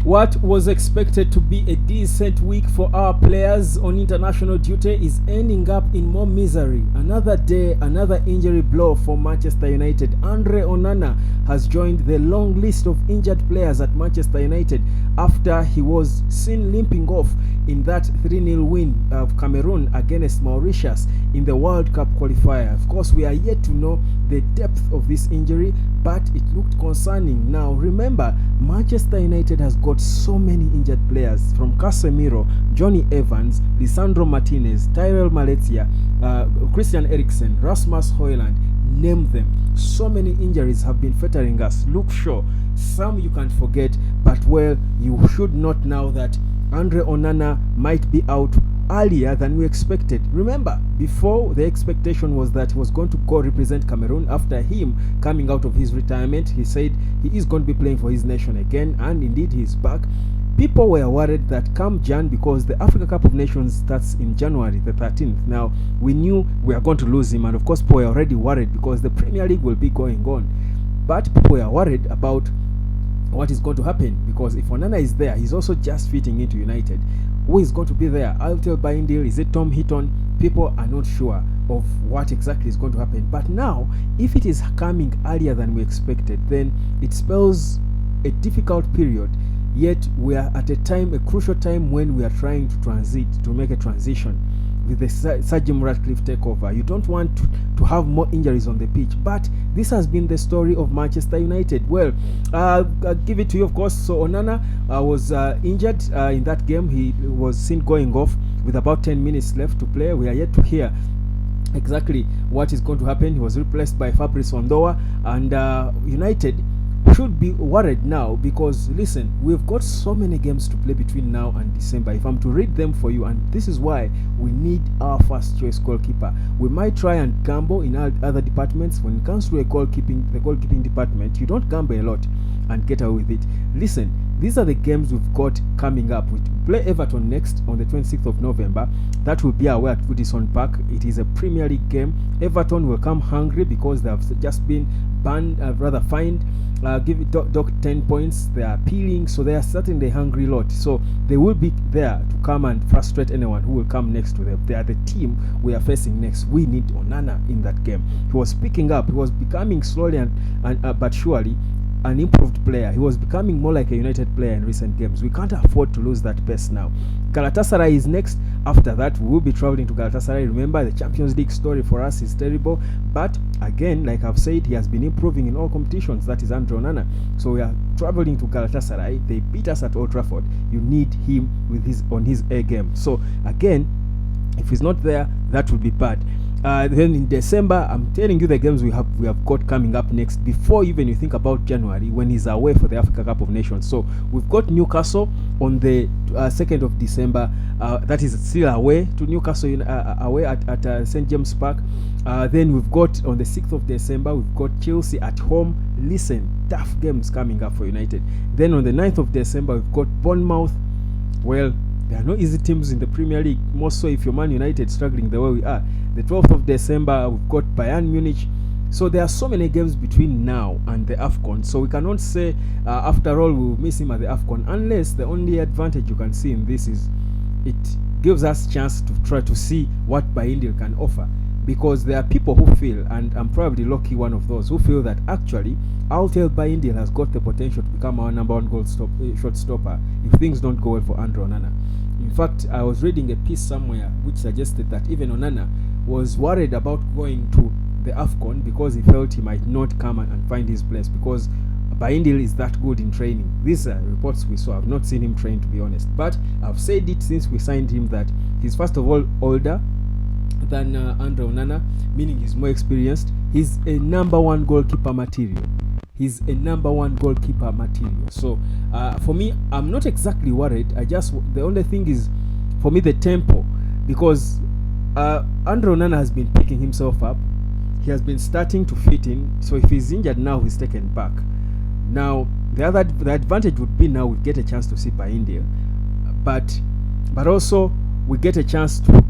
What was expected to be a decent week for our players on international duty is ending up in more misery. Another day, another injury blow for Manchester United. Andre Onana has joined the long list of injured players at Manchester United after he was seen limping off in that 3-0 win of Cameroon against Mauritius in the World Cup qualifier. Of course, we are yet to know the depth of this injury, but it looked concerning. Now, remember, Manchester United has got so many injured players, from Casemiro, Johnny Evans, Lisandro Martinez, Tyrell Malacia, Christian Eriksen, Rasmus Højlund, name them. So many injuries have been fettering us. Look, sure, some you can't forget, but well, you should not know that Andre Onana might be out earlier than we expected. Remember, before, the expectation was that he was going to go represent Cameroon. After him coming out of his retirement, he said he is going to be playing for his nation again, and indeed he is back. People were worried that come Jan, because the Africa Cup of Nations starts in January the 13th. Now, we knew we are going to lose him, and of course people were already worried because the Premier League will be going on. But people were worried about what is going to happen, because if Onana is there, he's also just fitting into United. Who is going to be there? Altel Baindil? Is it Tom Heaton? People are not sure of what exactly is going to happen. But now, if it is coming earlier than we expected, then it spells a difficult period. Yet we are at a crucial time, when we are trying to make a transition with the Sir Jim Ratcliffe takeover. You don't want to have more injuries on the pitch, but this has been the story of Manchester United. Well, I'll give it to you, of course. So Onana was injured in that game. He was seen going off with about 10 minutes left to play. We are yet to hear exactly what is going to happen. He was replaced by Fabrice Ondoa, and United should be worried now, because listen, we've got so many games to play between now and December. If I'm to read them for you, and this is why we need our first choice goalkeeper. We might try and gamble in other departments. When it comes to the goalkeeping department, you don't gamble a lot and get away with it. Listen, these are the games we've got coming up. We play Everton next on the 26th of November. That will be away at Goodison Park. It is a Premier League game. Everton will come hungry because they have just been fined. Give it dock 10 points. They are appealing, so they are certainly a hungry lot. So they will be there to come and frustrate anyone who will come next to them. They are the team we are facing next. We need Onana in that game. He was picking up. He was becoming slowly but surely an improved player. He was becoming more like a United player in recent games. We can't afford to lose that pace now. Galatasaray is next. After that, we will be traveling to Galatasaray. Remember, the Champions League story for us is terrible, but again, like I've said, he has been improving in all competitions. That is Andre Onana. So we are traveling to Galatasaray. They beat us at Old Trafford. You need him on his A game. So again, if he's not there, that would be bad. Then in December, I'm telling you the games we have got coming up next, before even you think about January, when he's away for the Africa Cup of Nations. So we've got Newcastle on the 2nd of December. That is still away to Newcastle, away at St. James Park. Then we've got on the 6th of December, we've got Chelsea at home. Listen, tough games coming up for United. Then on the 9th of December, we've got Bournemouth. Well, there are no easy teams in the Premier League, more so if you're Man United struggling the way we are. The 12th of December, we've got Bayern Munich. So there are so many games between now and the AFCON. So we cannot say, after all, we'll miss him at the AFCON, unless the only advantage you can see in this is it gives us a chance to try to see what Baindil can offer. Because there are people who feel, and I'm probably lucky one of those, who feel that actually Altel Baindil has got the potential to become our number one shot stopper if things don't go well for Andre Onana. In fact, I was reading a piece somewhere which suggested that even Onana was worried about going to the AFCON because he felt he might not come and find his place, because Baindil is that good in training. These are reports we saw. I've not seen him train, to be honest, but I've said it since we signed him that he's first of all older than Andre Onana, meaning he's more experienced. He's a number one goalkeeper material. So for me, I'm not exactly worried. The only thing is, for me, the tempo, because Andre Onana has been picking himself up. He has been starting to fit in. So if he's injured now, he's taken back. Now the advantage would be now we get a chance to see Baindil, but also we get a chance to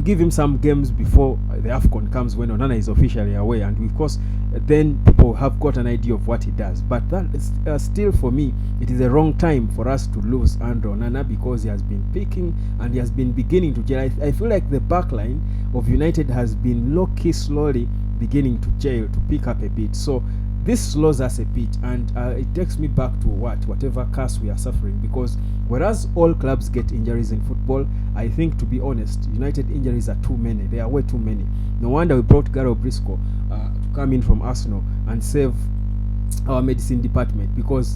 give him some games before the AFCON comes, when Onana is officially away, and of course then people have got an idea of what he does. But that is, still for me, it is a wrong time for us to lose Andre Onana, because he has been peaking and he has been beginning to gel. I feel like the back line of United has been low-key slowly beginning to gel, to pick up a bit. So this slows us a bit, and it takes me back to whatever curse we are suffering, because whereas all clubs get injuries in football, I think, to be honest, United injuries are too many. They are way too many. No wonder we brought Gary Briscoe to come in from Arsenal and save our medicine department, because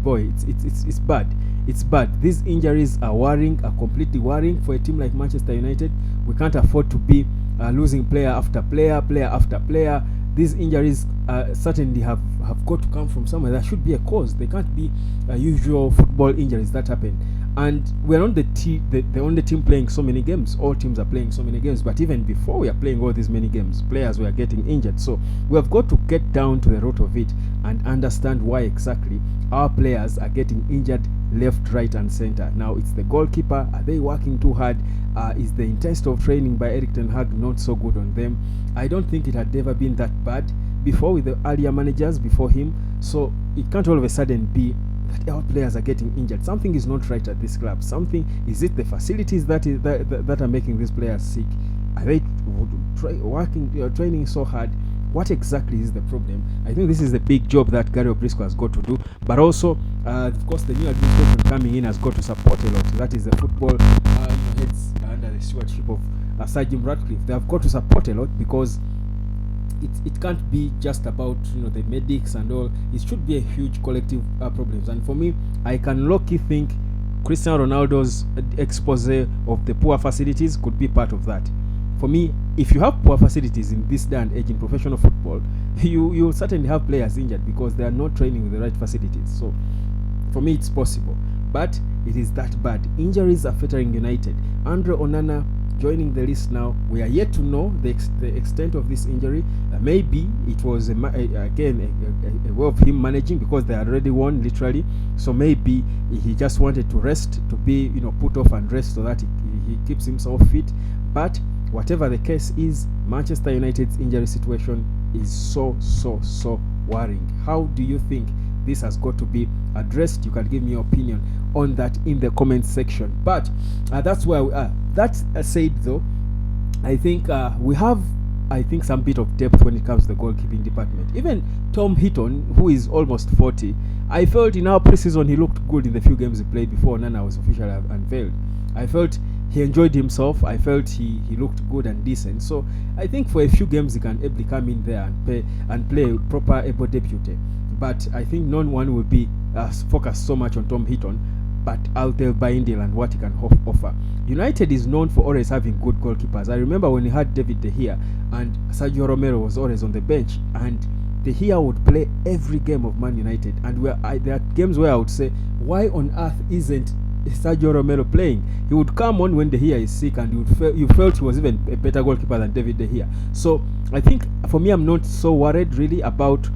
boy, it's bad. It's bad. These injuries are worrying, are completely worrying for a team like Manchester United. We can't afford to be losing player after player, player after player. These injuries certainly have got to come from somewhere. There should be a cause. They can't be usual football injuries that happen. And we're not the only team playing so many games. All teams are playing so many games. But even before we are playing all these many games, players were getting injured. So we have got to get down to the root of it and understand why exactly our players are getting injured left, right, and center. Now, it's the goalkeeper. Are they working too hard? Is the intensity of training by Erik ten Hag not so good on them? I don't think it had ever been that bad before with the earlier managers before him. So it can't all of a sudden be that our players are getting injured. Something is not right at this club. Is it the facilities that are making these players sick? Are they training so hard? What exactly is the problem? I think this is the big job that Gary Briscoe has got to do. But also, of course, the new administration coming in has got to support a lot. That is the football heads under the stewardship of Sir Jim Ratcliffe. They have got to support a lot, because it can't be just about the medics and all. It should be a huge collective problems. And for me, I can low-key think Cristiano Ronaldo's expose of the poor facilities could be part of that. For me, if you have poor facilities in this day and age in professional football, you certainly have players injured because they are not training with the right facilities. So for me, it's possible, but it is that bad. Injuries are fettering United. Andre Onana joining the list now. We are yet to know the extent of this injury. Maybe it was again a way of him managing, because they had already won literally. So maybe he just wanted to rest, to be put off and rest, so that he keeps himself fit. But whatever the case is, Manchester United's injury situation is so worrying. How do you think this has got to be addressed? You can give me your opinion on that in the comment section. But that's where we are. That said, though, I think we have some bit of depth when it comes to the goalkeeping department. Even Tom Heaton, who is almost 40, I felt in our preseason he looked good in the few games he played before Onana was officially unveiled. I felt he enjoyed himself. I felt he looked good and decent. So I think for a few games he can ably come in there and play a proper able debut. But I think no one will be focused so much on Tom Heaton, but Altel Baindil and what he can offer. United is known for always having good goalkeepers. I remember when he had David De Gea and Sergio Romero was always on the bench, and De Gea would play every game of Man United. And there are games where I would say, why on earth isn't Sergio Romero playing? He would come on when De Gea is sick, and you felt he was even a better goalkeeper than David De Gea. So I think for me, I'm not so worried really about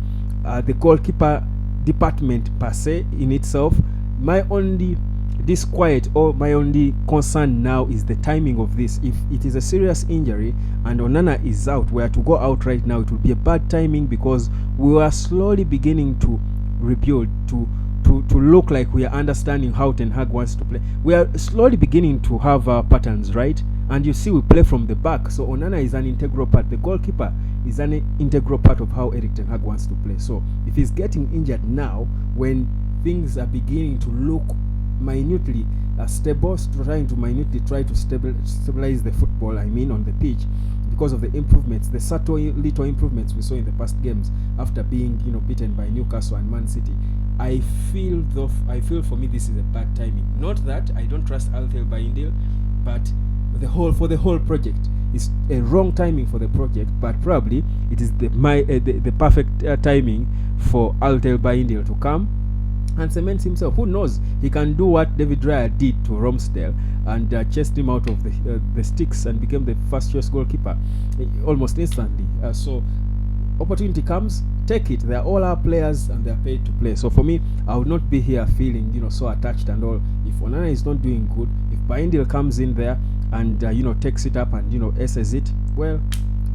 the goalkeeper department per se in itself. My only disquiet or my only concern now is the timing of this. If it is a serious injury and Onana is out, we are to go out right now, it will be a bad timing, because we are slowly beginning to rebuild, to look like we are understanding how Ten Hag wants to play. We are slowly beginning to have our patterns, right? And you see, we play from the back. So Onana is an integral part. The goalkeeper is an integral part of how Erik ten Hag wants to play. So if he's getting injured now, when things are beginning to look minutely stable, trying to stabilize the football, on the pitch, because of the improvements, the subtle little improvements we saw in the past games after being beaten by Newcastle and Man City. I feel for me this is a bad timing. Not that I don't trust Altel Baindil, but for the whole project, it's a wrong timing for the project. But probably it is the perfect timing for Altel Baindil to come and cement himself. Who knows? He can do what David Raya did to Ramsdale and chased him out of the sticks and became the first choice goalkeeper almost instantly. So opportunity comes, take it. They are all our players and they are paid to play. So for me, I would not be here feeling so attached and all. If Onana is not doing good, if Baindil comes in there and takes it up and aces it, well,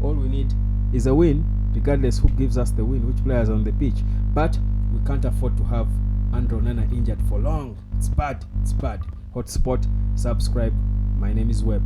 all we need is a win, regardless who gives us the win, which players on the pitch. But we can't afford to have Andre Onana injured for long. It's bad. Hotspot, subscribe. My name is Webb.